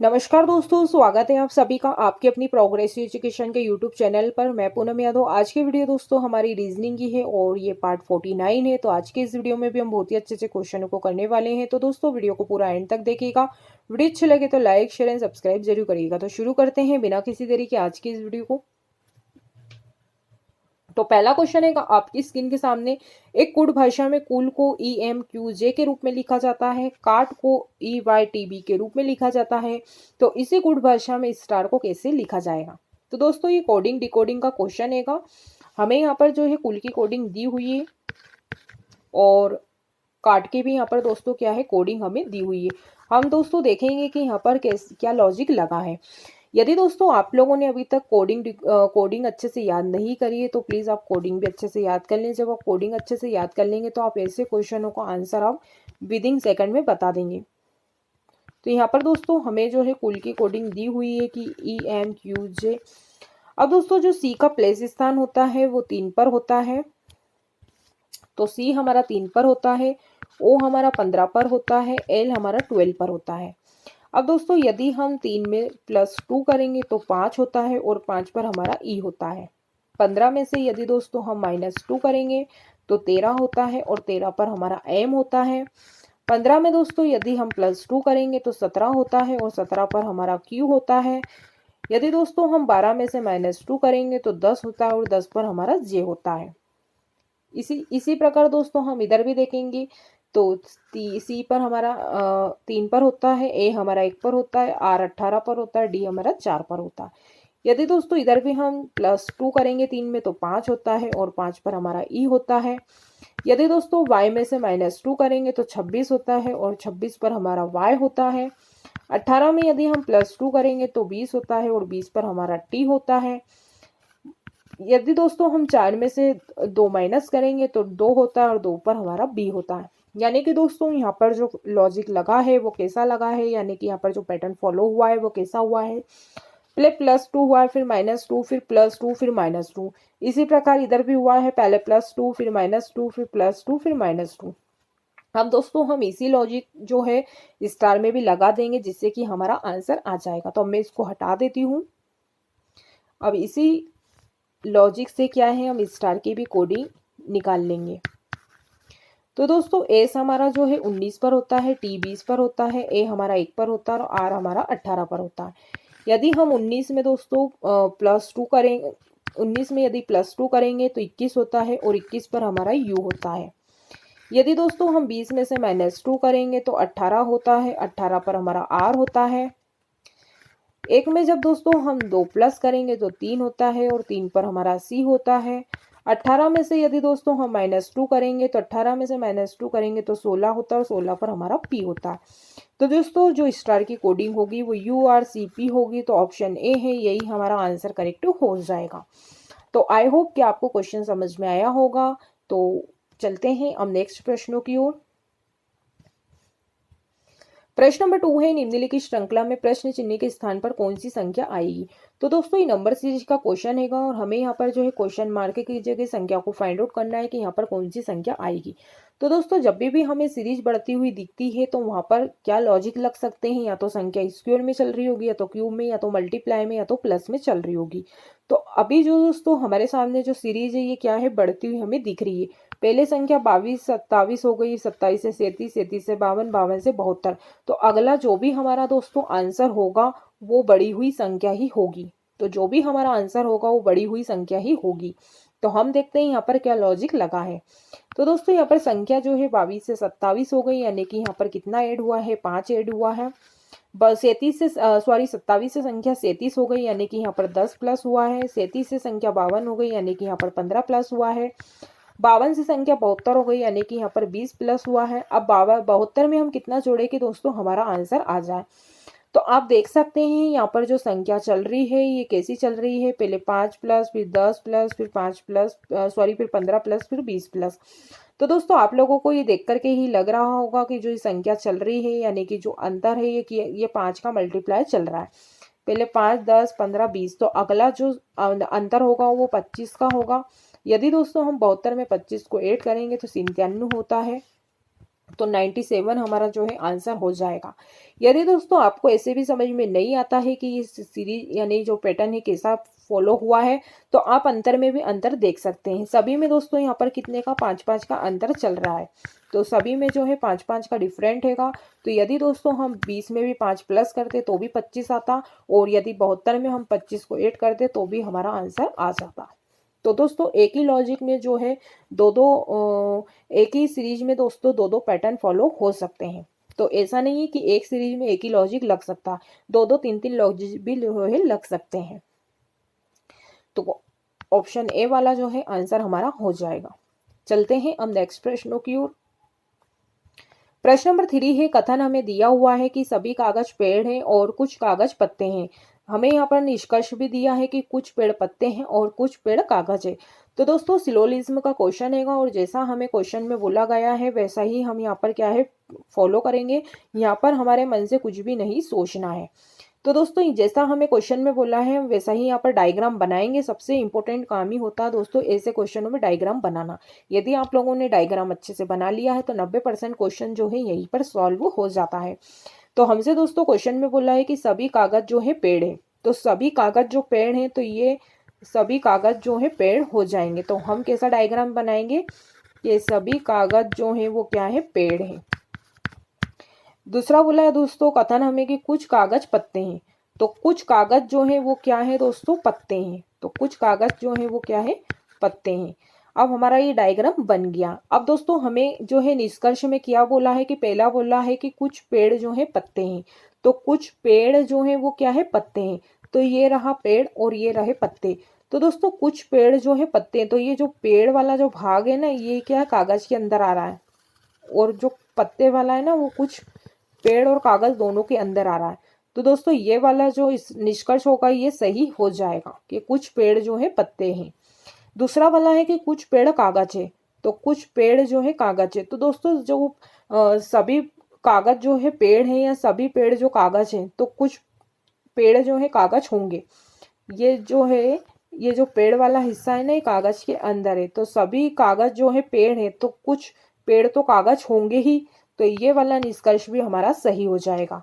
नमस्कार दोस्तों, स्वागत है आप सभी का आपके अपनी प्रोग्रेसिव एजुकेशन के यूट्यूब चैनल पर। मैं पूनम यादव। आज की वीडियो दोस्तों हमारी रीजनिंग की है और ये पार्ट 49 है। तो आज के इस वीडियो में भी हम बहुत ही अच्छे अच्छे क्वेश्चनों को करने वाले हैं। तो दोस्तों वीडियो को पूरा एंड तक देखिएगा। वीडियो अच्छी लगे तो लाइक शेयर एंड सब्सक्राइब जरूर करिएगा। तो शुरू करते हैं बिना किसी देरी के आज की इस वीडियो को। तो पहला क्वेश्चन है आपकी स्क्रीन के सामने। एक कुड भाषा में कुल को ई एम क्यू जे के रूप में लिखा जाता है, काट को ई वाई टी बी के रूप में लिखा जाता है। तो इसी कुड भाषा में स्टार को कैसे लिखा जाएगा। तो दोस्तों ये कोडिंग डिकोडिंग का क्वेश्चन है। हमें यहाँ पर जो है कुल की कोडिंग दी हुई है और काट के भी यहाँ पर दोस्तों क्या है कोडिंग हमें दी हुई है। हम दोस्तों देखेंगे कि यहाँ पर क्या लॉजिक लगा है। यदि दोस्तों आप लोगों ने अभी तक कोडिंग अच्छे से याद नहीं करी है तो प्लीज़ आप कोडिंग भी अच्छे से याद कर लें। जब आप कोडिंग अच्छे से याद कर लेंगे तो आप ऐसे क्वेश्चनों का आंसर आप विदिन सेकंड में बता देंगे। तो यहाँ पर दोस्तों हमें जो है कुल की कोडिंग दी हुई है कि ई एम क्यू जे। अब दोस्तों जो सी का प्लेस स्थान होता है वो 3 पर होता है। तो सी हमारा 3 पर होता है, ओ हमारा 15 पर होता है, एल हमारा 12 पर होता है। अब दोस्तों यदि हम 3 में +2 करेंगे तो 5 होता है और 5 पर हमारा ई होता है। 15 में से यदि दोस्तों हम -2 करेंगे तो 13 होता है और 13 पर हमारा एम होता है। 15 में दोस्तों यदि हम +2 करेंगे तो 17 होता है और 17 पर हमारा क्यू होता है। यदि दोस्तों हम 12 में से -2 करेंगे तो 10 होता है और 10 पर हमारा जे होता है। इसी प्रकार दोस्तों हम इधर भी देखेंगे तो सी पर हमारा 3 पर होता है, ए हमारा 1 पर होता है, आर 18 पर होता है, डी हमारा 4 पर होता है। यदि दोस्तों इधर भी हम +2 करेंगे 3 में तो 5 होता है और 5 पर हमारा ई होता है। यदि दोस्तों y में से -2 करेंगे तो 26 होता है और 26 पर हमारा y होता है। 18 में यदि हम +2 करेंगे तो 20 होता है और 20 पर हमारा t होता है। यदि दोस्तों हम 4 में से 2 माइनस करेंगे तो 2 होता है और 2 पर हमारा बी होता है। यानी कि दोस्तों यहाँ पर जो लॉजिक लगा है वो कैसा लगा है, यानी कि यहाँ पर जो पैटर्न फॉलो हुआ है वो कैसा हुआ है। पहले +2 हुआ है, फिर -2, फिर +2, फिर -2। इसी प्रकार इधर भी हुआ है, पहले +2 फिर -2 फिर +2 फिर -2। अब दोस्तों हम इसी लॉजिक जो है स्टार में भी लगा देंगे जिससे कि हमारा आंसर आ जाएगा। तो अब मैं इसको हटा देती हूँ। अब इसी लॉजिक से क्या है हम स्टार की भी कोडिंग निकाल लेंगे। तो दोस्तों एस हमारा जो है 19 पर होता है, टी 20 पर होता है, ए हमारा 1 पर होता है और आर हमारा 18 पर होता है। यदि हम 19 में दोस्तों +2 करेंगे, 19 में यदि +2 करेंगे तो 21 होता है और 21 पर हमारा यू होता है। यदि दोस्तों हम 20 में से -2 करेंगे तो 18 होता है, 18 पर हमारा आर होता है। एक में जब दोस्तों हम 2 प्लस करेंगे तो 3 होता है और 3 पर हमारा सी होता है। 18 में से यदि दोस्तों हम -2 करेंगे तो 18 में से -2 करेंगे तो 16 होता है और 16 पर हमारा पी होता है। तो दोस्तों जो स्टार की कोडिंग होगी वो URCP होगी। तो ऑप्शन ए है, यही हमारा आंसर करेक्ट हो जाएगा। तो आई होप कि आपको क्वेश्चन समझ में आया होगा। तो चलते हैं अब नेक्स्ट प्रश्नों की ओर। प्रश्न नंबर 2 है, निम्नलिखित श्रृंखला में प्रश्न चिन्ह के स्थान पर कौन सी संख्या आएगी। तो दोस्तों ये नंबर सीरीज का क्वेश्चन हैगा और हमें यहाँ पर जो है क्वेश्चन मार्क की जगह संख्या को फाइंड आउट करना है कि यहाँ पर कौन सी संख्या आएगी। तो दोस्तों जब भी हमें सीरीज बढ़ती हुई दिखती है तो वहां पर क्या लॉजिक लग सकते हैं, या तो संख्या स्क्वायर में चल रही होगी, या तो क्यूब में, या तो मल्टीप्लाई में, या तो प्लस में चल रही होगी। तो अभी जो दोस्तों हमारे सामने जो सीरीज है ये क्या है, बढ़ती हुई हमें दिख रही है। पहले संख्या 22 27 हो गई, 27 से 37, 37 से 52, 52 से 72। तो अगला जो भी हमारा दोस्तों आंसर होगा वो बढ़ी हुई संख्या ही होगी। तो जो भी हमारा आंसर होगा वो बढ़ी हुई संख्या ही होगी। तो हम देखते हैं यहाँ पर क्या लॉजिक लगा है। तो दोस्तों यहाँ पर संख्या जो है 22 से 27 हो गई, यानी कि यहाँ पर कितना ऐड हुआ है, 5 ऐड हुआ है। 37 से 27 से संख्या 37 हो गई, यानी कि यहाँ पर 10 प्लस हुआ है। 37 से संख्या 52 हो गई, यानी कि यहाँ पर 15 प्लस हुआ है। 52 से संख्या 72 हो गई, यानी कि यहाँ पर 20 प्लस हुआ है। अब 72 में हम कितना जोड़े कि दोस्तों हमारा आंसर आ जाए। तो आप देख सकते हैं यहाँ पर जो संख्या चल रही है ये कैसी चल रही है, पहले 5 प्लस, फिर 10 प्लस, फिर 5 प्लस, फिर 15 प्लस, फिर 20 प्लस। तो दोस्तों आप लोगों को ये देख करके ही लग रहा होगा कि जो ये संख्या चल रही है, यानी कि जो अंतर है ये 5 का मल्टीप्लाई चल रहा है। पहले 5, 10, 15, 20। तो अगला जो अंतर होगा वो 25 का होगा। यदि दोस्तों हम 72 में 25 को ऐड करेंगे तो 97 होता है। तो 97 हमारा जो है आंसर हो जाएगा। यदि दोस्तों आपको ऐसे भी समझ में नहीं आता है कि इस सीरीज यानी जो पैटर्न है कैसा फॉलो हुआ है, तो आप अंतर में भी अंतर देख सकते हैं। सभी में दोस्तों यहाँ पर कितने का 5-5 का अंतर चल रहा है, तो सभी में जो है 5-5 का डिफरेंट हैगा। तो यदि दोस्तों हम 20 में भी 5 प्लस करते तो भी 25 आता, और यदि 72 में हम 25 को ऐड करते तो भी हमारा आंसर आ जाता। तो दोस्तों एक ही लॉजिक में जो है एक ही सीरीज में दोस्तों दो पैटर्न फॉलो हो सकते हैं। तो ऐसा नहीं है कि एक सीरीज में एक ही लॉजिक लग सकता, दो 3 लॉजिक भी जो है लग सकते हैं। तो ऑप्शन ए वाला जो है आंसर हमारा हो जाएगा। चलते हैं अब नेक्स्ट प्रश्नों की ओर। प्रश्न नंबर 3 है, कथन हमें दिया हुआ है कि सभी कागज पेड़ हैं और कुछ कागज पत्ते हैं। हमें यहाँ पर निष्कर्ष भी दिया है कि कुछ पेड़ पत्ते हैं और कुछ पेड़ कागज है। तो दोस्तों सिलोजिज्म का क्वेश्चन है, और जैसा हमें क्वेश्चन में बोला गया है वैसा ही हम यहाँ पर क्या है फॉलो करेंगे। यहाँ पर हमारे मन से कुछ भी नहीं सोचना है। तो दोस्तों जैसा हमें क्वेश्चन में बोला है वैसा ही यहाँ पर डायग्राम बनाएंगे। सबसे इंपॉर्टेंट काम ही होता है दोस्तों ऐसे क्वेश्चनों में डायग्राम बनाना। यदि आप लोगों ने डायग्राम अच्छे से बना लिया है तो 90% क्वेश्चन जो है यहीं पर सॉल्व हो जाता है। तो हमसे दोस्तों क्वेश्चन में बोला है कि सभी कागज जो है पेड़ है, तो सभी कागज जो पेड़ है तो ये सभी कागज जो है पेड़ हो जाएंगे। तो हम कैसा डायग्राम बनाएंगे, ये सभी कागज जो है वो क्या है पेड़ है। दूसरा बोला है दोस्तों कथन हमें कि कुछ कागज पत्ते हैं, तो कुछ कागज जो है वो क्या है दोस्तों पत्ते हैं। तो कुछ कागज जो है वो क्या है पत्ते हैं। अब हमारा ये डायग्राम बन गया। अब दोस्तों हमें जो है निष्कर्ष में क्या बोला है कि पहला बोला है कि कुछ पेड़ जो है पत्ते हैं, तो कुछ पेड़ जो है वो क्या है पत्ते हैं। तो ये रहा पेड़ और ये रहे पत्ते। तो दोस्तों कुछ पेड़ जो है पत्ते हैं, तो ये जो पेड़ वाला जो भाग है ना ये क्या है कागज के अंदर आ रहा है, और जो पत्ते वाला है ना वो कुछ पेड़ और कागज दोनों के अंदर आ रहा है। तो दोस्तों ये वाला जो इस निष्कर्ष होगा ये सही हो जाएगा कि कुछ पेड़ जो है पत्ते हैं। दूसरा वाला है कि कुछ पेड़ कागज है, तो कुछ पेड़ जो है कागज है। तो दोस्तों जो सभी कागज जो है पेड़ है या सभी पेड़ जो कागज है, तो कुछ पेड़ जो है कागज होंगे। ये जो है ये जो पेड़ वाला हिस्सा है ना ये कागज के अंदर है, तो सभी कागज जो है पेड़ है, तो कुछ पेड़ तो कागज होंगे ही। तो ये वाला निष्कर्ष भी हमारा सही हो जाएगा।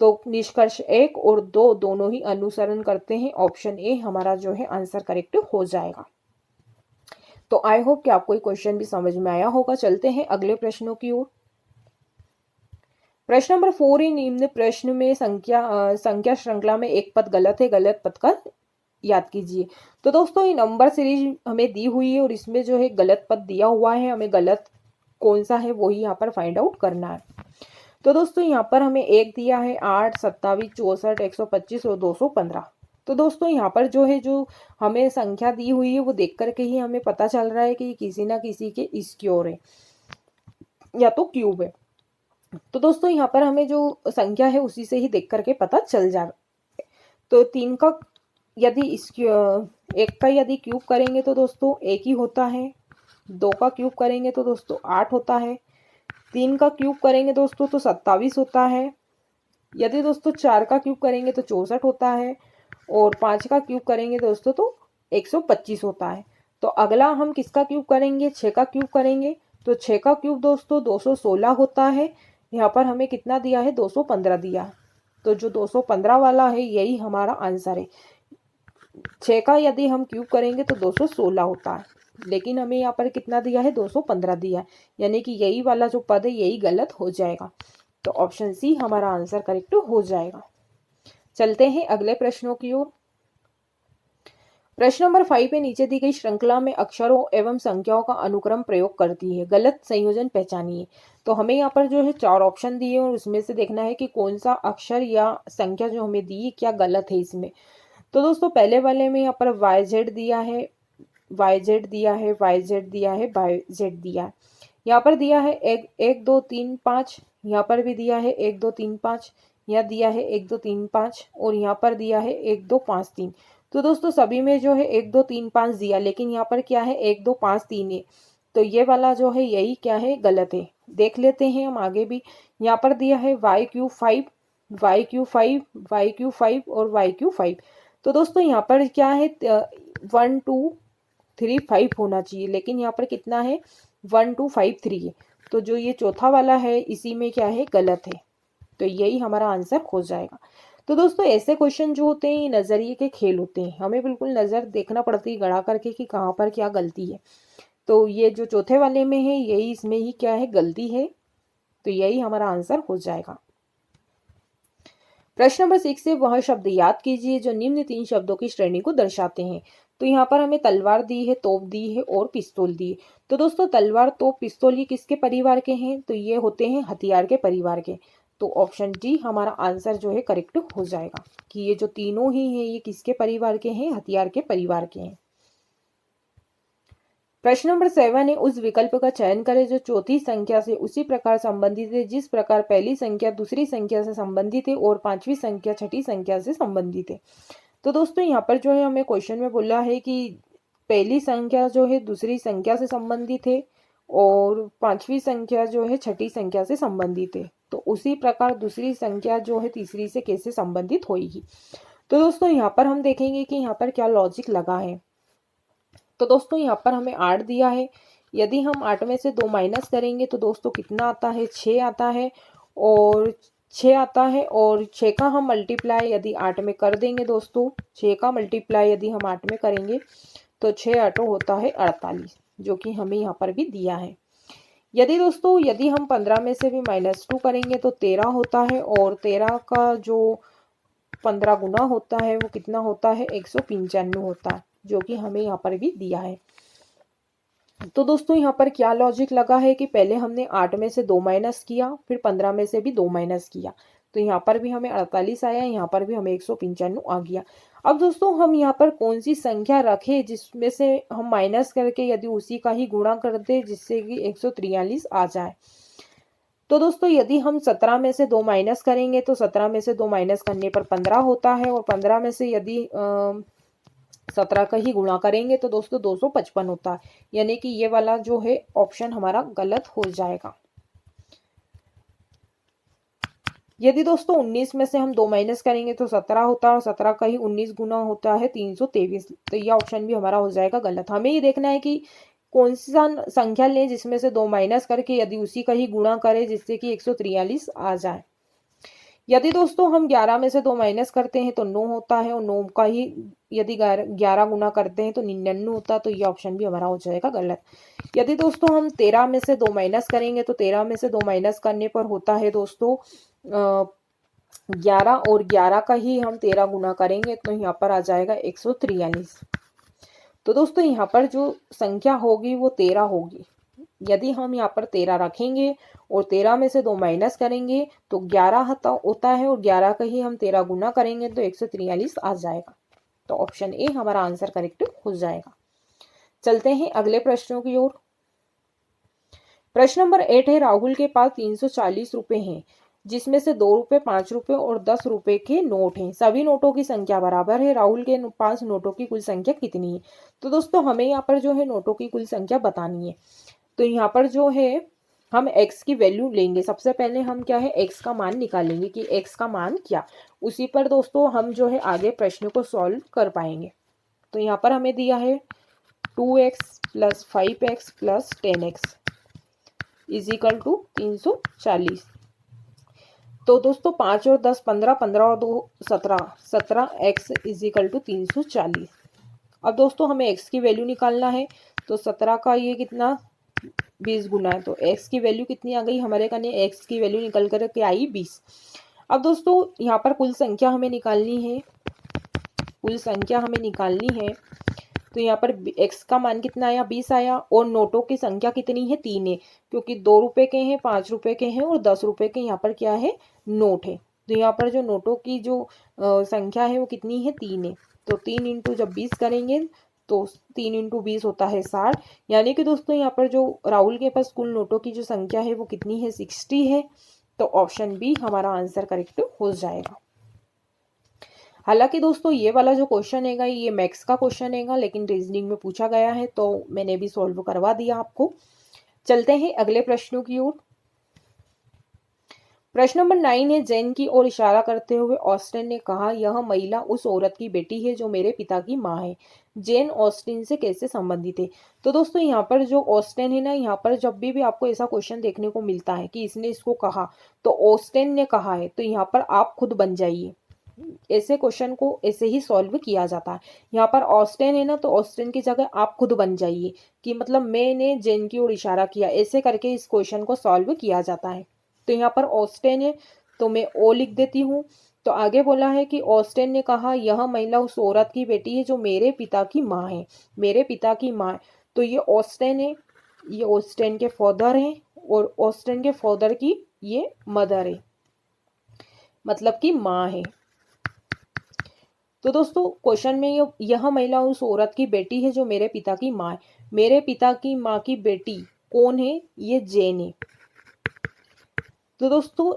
तो निष्कर्ष 1 और 2 दोनों ही अनुसरण करते हैं। ऑप्शन ए हमारा जो है आंसर करेक्ट हो जाएगा। तो आई होप कि आपको ये क्वेश्चन भी समझ में आया होगा। चलते हैं अगले प्रश्नों की ओर। प्रश्न नंबर 4 ही निम्न प्रश्न में संख्या श्रृंखला में एक पद गलत है, गलत पद का याद कीजिए। तो दोस्तों ये नंबर सीरीज हमें दी हुई है और इसमें जो है गलत पद दिया हुआ है, हमें गलत कौन सा है वही यहाँ पर फाइंड आउट करना है। तो दोस्तों यहाँ पर हमें 1 दिया है, 8, 27, 64, 125 और 215। तो दोस्तों यहाँ पर जो है जो हमें संख्या दी हुई है वो देख करके ही हमें पता चल रहा है कि किसी ना किसी के स्क्वायर है या तो क्यूब है। तो दोस्तों यहाँ पर हमें जो संख्या है उसी से ही देख करके पता चल जा रहा है। तो 3 का यदि एक का यदि क्यूब करेंगे तो दोस्तों 1 ही होता है। 2 का क्यूब करेंगे तो दोस्तों 8 होता है। 3 का क्यूब करेंगे दोस्तों तो 27 होता है। यदि दोस्तों 4 का क्यूब करेंगे तो 64 होता है, और 5 का क्यूब करेंगे दोस्तों तो 125 होता है। तो अगला हम किसका क्यूब करेंगे, 6 का क्यूब करेंगे। तो 6 का क्यूब दोस्तों 216 होता है। यहाँ पर हमें कितना दिया है 215 दिया है। तो जो 215 वाला है यही हमारा आंसर है। 6 का यदि हम क्यूब करेंगे तो 216 होता है, लेकिन हमें यहाँ पर कितना दिया है 215 दिया है, यानी कि यही वाला जो पद है यही गलत हो जाएगा। तो ऑप्शन सी हमारा आंसर करेक्ट हो जाएगा। चलते हैं अगले प्रश्नों की ओर। प्रश्न नंबर 5 पे नीचे दी गई श्रृंखला में अक्षरों एवं संख्याओं का अनुक्रम प्रयोग करती है, गलत संयोजन पहचानिए। तो हमें यहाँ पर जो है 4 ऑप्शन दिए और उसमें से देखना है कि कौन सा अक्षर या संख्या जो हमें दी है क्या गलत है इसमें। तो दोस्तों पहले वाले में यहाँ पर YZ दिया है, YZ दिया है, YZ दिया है, YZ दिया है। यहाँ पर दिया है 1 2 3 5, यहाँ पर भी दिया है 1 2 3 5, यहाँ दिया है 1 2 3 5, और यहाँ पर दिया है 1 2 5 3। तो दोस्तों सभी में जो है 1 2 3 5 दिया, लेकिन यहाँ पर क्या है 1 2 5 3 है। तो ये वाला जो है यही क्या है गलत है। देख लेते हैं हम आगे भी। यहाँ पर दिया है YQ5, YQ5, YQ5 और YQ5। तो दोस्तों यहाँ पर क्या है 1 2 3 5 होना चाहिए, लेकिन यहाँ पर कितना है 1 2 5 3 है। तो जो ये चौथा वाला है इसी में क्या है, गलत है। तो यही हमारा आंसर हो जाएगा। तो दोस्तों ऐसे क्वेश्चन जो होते हैं ये नज़रिए के खेल होते हैं, हमें बिल्कुल नज़र देखना पड़ती है गड़ा करके कि कहाँ पर क्या गलती है। तो ये जो चौथे वाले में है यही इसमें ही क्या है, गलती है। तो यही हमारा आंसर हो जाएगा। प्रश्न नंबर 6 से वह शब्द याद कीजिए जो निम्न 3 शब्दों की श्रेणी को दर्शाते हैं। तो यहाँ पर हमें तलवार दी है, तोप दी है और पिस्तौल दी है। तो दोस्तों तलवार, तोप, पिस्तौल ये किसके परिवार के हैं, तो ये होते हैं हथियार के परिवार के। तो ऑप्शन डी हमारा आंसर जो है करेक्ट हो जाएगा कि ये जो तीनों ही हैं ये किसके परिवार के हैं, हथियार के परिवार के हैं। प्रश्न नंबर 7 है, उस विकल्प का चयन करें जो चौथी संख्या से उसी प्रकार संबंधित है जिस प्रकार पहली संख्या दूसरी संख्या से संबंधित है और पांचवी संख्या छठी संख्या से संबंधित है। तो दोस्तों यहाँ पर जो है हमें क्वेश्चन में बोला है कि पहली संख्या जो है दूसरी संख्या से संबंधित है और पांचवी संख्या जो है छठी संख्या से संबंधित है। तो उसी प्रकार दूसरी संख्या जो है तीसरी से कैसे संबंधित होगी। तो दोस्तों यहाँ पर हम देखेंगे कि यहाँ पर क्या लॉजिक लगा है। तो दोस्तों यहाँ पर हमें 8 दिया है, यदि हम 8 में से 2 माइनस करेंगे तो दोस्तों कितना आता है, 6 आता है। और 6 आता है और 6 का हम मल्टीप्लाई यदि 8 में कर देंगे दोस्तों, 6 का मल्टीप्लाई यदि हम 8 में करेंगे तो 6 8 होता है 48, जो कि हमें यहाँ पर भी दिया है। यदि दोस्तों यदि हम 15 में से भी -2 करेंगे तो 13 होता है और 13 का जो 15 गुना होता है वो कितना होता है, 195 होता है, जो कि हमें यहाँ पर भी दिया है। तो दोस्तों यहाँ पर क्या लॉजिक लगा है कि पहले हमने 8 में से 2 माइनस किया, फिर 15 में से भी 2 माइनस किया, तो यहाँ पर भी हमें 48 आया, यहाँ पर भी हमें 195 आ गया। अब दोस्तों हम यहाँ पर कौन सी संख्या रखें जिसमें से हम माइनस करके यदि उसी का ही गुणा कर दे जिससे कि 143 आ जाए। तो दोस्तों यदि हम 17 में से 2 माइनस करेंगे तो 17 में से 2 माइनस करने पर 15 होता है और 15 में से यदि 17 का ही गुणा करेंगे तो दोस्तों 255 होता है, यानी कि ये वाला जो है ऑप्शन हमारा गलत हो जाएगा। यदि दोस्तों 19 में से हम 2 माइनस करेंगे तो 17 होता है और 17 का ही 19 गुना होता है 323, तो यह ऑप्शन भी हमारा हो जाएगा गलत। हमें ये देखना है कि कौन सा संख्या लें जिसमें से 2 माइनस करके यदि उसी का ही गुणा करें जिससे कि 143 आ जाए। यदि दोस्तों हम 11 में से 2 माइनस करते हैं तो 9 होता है और 9 का ही यदि 11 गुना करते हैं तो 99 होता है, तो ये ऑप्शन भी हमारा हो जाएगा गलत। यदि दोस्तों हम 13 में से 2 माइनस करेंगे तो 13 में से 2 माइनस करने पर होता है दोस्तों 11 और 11 का ही हम 13 गुना करेंगे तो यहाँ पर आ जाएगा 143। तो दोस्तों यहाँ पर जो संख्या होगी वो 13 होगी। यदि हम यहाँ पर 13 रखेंगे और 13 में से 2 माइनस करेंगे तो 11 होता है और 11 का ही हम 13 गुना करेंगे तो 143 आ जाएगा। तो ऑप्शन ए हमारा आंसर करेक्ट हो जाएगा। चलते हैं अगले प्रश्नों की ओर। प्रश्न नंबर 8 है, राहुल के पास 340 रुपए हैं जिसमें से 2 रुपए, 5 रुपए और 10 रुपए के नोट हैं। सभी नोटों की संख्या बराबर है, राहुल के पास नोटों की कुल संख्या कितनी है। तो दोस्तों हमें यहाँ पर जो है नोटों की कुल संख्या बतानी है। तो यहाँ पर जो है हम x की वैल्यू लेंगे। सबसे पहले हम क्या है x का मान निकालेंगे कि x का मान क्या, उसी पर दोस्तों हम जो है आगे प्रश्न को सॉल्व कर पाएंगे। तो यहाँ पर हमें दिया है 2x + 5x + 10x = 340। तो दोस्तों 5 और 10 15, 15 और 2 17, 17x = 340। अब दोस्तों हमें x की वैल्यू निकालना है, तो 17 का ये कितना 20 गुना है, तो x की वैल्यू कितनी आ गई हमारे कने, x की वैल्यू निकल कर के आई 20। अब दोस्तों यहाँ पर कुल संख्या हमें निकालनी है, कुल संख्या हमें निकालनी है। तो यहाँ पर x का मान कितना आया, 20 आया और नोटों की संख्या कितनी है, 3 है, क्योंकि 2 रुपए के हैं, 5 रुपए के हैं और 10 रुपए के यहाँ पर क्या है, नोट है। तो यहाँ पर जो नोटों की जो संख्या है वो कितनी है, 3 है। तो 3 इंटू जब 20 करेंगे तो 3 इंटू 20 होता है 60, यानी कि दोस्तों यहाँ पर जो राहुल के पास कुल नोटों की जो संख्या है वो कितनी है, 60 है। तो ऑप्शन बी हमारा आंसर करेक्ट हो जाएगा। हालांकि दोस्तों ये वाला जो क्वेश्चन हैगा ये मैथ्स का क्वेश्चन हैगा, लेकिन रीजनिंग में पूछा गया है तो मैंने भी सॉल्व करवा दिया आपको। चलते हैं अगले प्रश्नों की ओर। प्रश्न नंबर 9 है, जैन की ओर इशारा करते हुए ऑस्टिन ने कहा, यह महिला उस औरत की बेटी है जो मेरे पिता की माँ है। जेन ऑस्टिन से कैसे संबंधित है? तो दोस्तों यहाँ पर जो ऑस्टिन है ना, यहाँ पर जब भी आपको ऐसा क्वेश्चन देखने को मिलता है कि इसने इसको कहा तो ऑस्टिन ने कहा है, तो यहाँ पर आप खुद बन जाइए। ऐसे क्वेश्चन को ऐसे ही सॉल्व किया जाता है। यहाँ पर ऑस्टिन है ना, तो ऑस्टिन की जगह आप खुद बन जाइए कि मतलब मैंने जेन की ओर इशारा किया, ऐसे करके इस क्वेश्चन को सॉल्व किया जाता है। तो यहाँ पर ऑस्टिन है तो मैं ओ लिख देती हूँ। तो आगे बोला है कि ऑस्टिन ने कहा, यह महिला उस औरत की बेटी है जो मेरे पिता की माँ है। मेरे पिता की माँ, तो ये ऑस्टिन है, ये ऑस्टिन के फादर हैं और ऑस्टिन के फादर की ये मदर है, मतलब कि माँ है। तो दोस्तों क्वेश्चन में यह महिला उस औरत की बेटी है जो मेरे पिता की माँ है। मेरे पिता की माँ की बेटी कौन है? ये जेन है। तो दोस्तों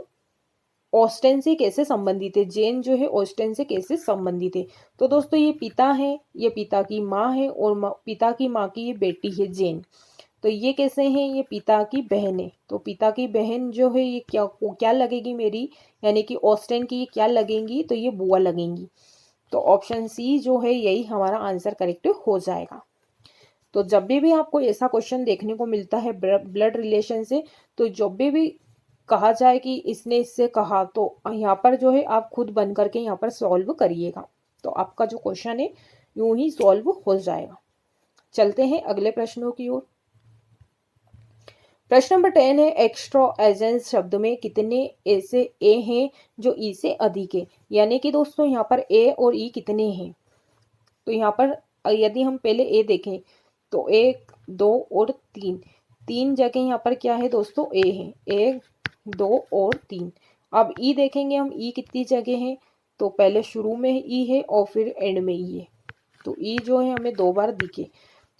ऑस्टिन से कैसे संबंधित है? जेन जो है ऑस्टिन से कैसे संबंधित है? तो दोस्तों ये पिता है, ये पिता की माँ है और पिता की माँ की ये बेटी है जेन। तो ये कैसे हैं? ये पिता की बहन है। तो पिता की बहन जो है ये क्या लगेगी मेरी, यानी कि ऑस्टिन की ये क्या लगेंगी? तो ये बुआ लगेंगी। तो ऑप्शन सी जो है यही हमारा आंसर करेक्ट हो जाएगा। तो जब भी आपको ऐसा क्वेश्चन देखने को मिलता है ब्लड रिलेशन से, तो जब भी कहा जाए कि इसने इससे कहा, तो यहाँ पर जो है आप खुद बन करके यहाँ पर सॉल्व करिएगा, तो आपका जो क्वेश्चन है यूं ही सॉल्व हो जाएगा। चलते हैं अगले प्रश्नों की ओर। प्रश्न नंबर 10 है, एक्स्ट्रा एजेंस शब्द में कितने ऐसे ए हैं जो ई से अधिक है? यानी कि दोस्तों यहाँ पर ए और ई कितने हैं? तो यहाँ पर यदि हम पहले ए देखें तो 1 2 और 3, तीन जगह यहाँ पर क्या है दोस्तों? ए है, 1 2 और 3। अब ई देखेंगे हम, ई कितनी जगह है? तो पहले शुरू में ई है और फिर एंड में ई है, तो ई जो है हमें 2 बार दिखे।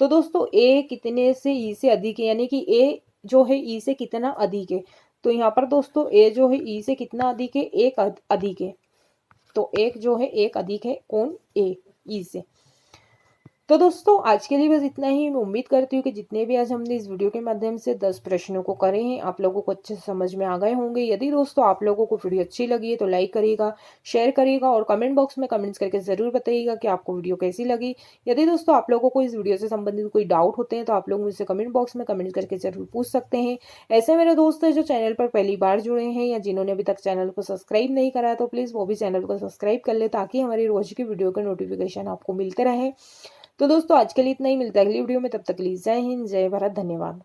तो दोस्तों ए कितने से ई से अधिक है, यानी कि ए जो है ई से कितना अधिक है? तो यहाँ पर दोस्तों ए जो है ई से कितना अधिक है? 1 अधिक है। तो 1 जो है 1 अधिक है कौन? ए, ई से। तो दोस्तों आज के लिए बस इतना ही। मैं उम्मीद करती हूँ कि जितने भी आज हमने इस वीडियो के माध्यम से 10 प्रश्नों को करे हैं आप लोगों को अच्छे से समझ में आ गए होंगे। यदि दोस्तों आप लोगों को वीडियो अच्छी लगी है तो लाइक करिएगा, शेयर करिएगा और कमेंट बॉक्स में कमेंट्स करके ज़रूर बताइएगा कि आपको वीडियो कैसी लगी। यदि दोस्तों आप लोगों को इस वीडियो से संबंधित कोई डाउट होते हैं तो आप लोग मुझसे कमेंट बॉक्स में कमेंट करके ज़रूर पूछ सकते हैं। ऐसे मेरे दोस्त हैं जो चैनल पर पहली बार जुड़े हैं या जिन्होंने अभी तक चैनल को सब्सक्राइब नहीं करा तो प्लीज़ वो भी चैनल को सब्सक्राइब कर ले, ताकि हमारी रोज की वीडियो का नोटिफिकेशन आपको मिलते रहे। तो दोस्तों आज के लिए इतना ही, मिलता है अगली वीडियो में, तब तक के लिए जय हिंद, जय भारत, धन्यवाद।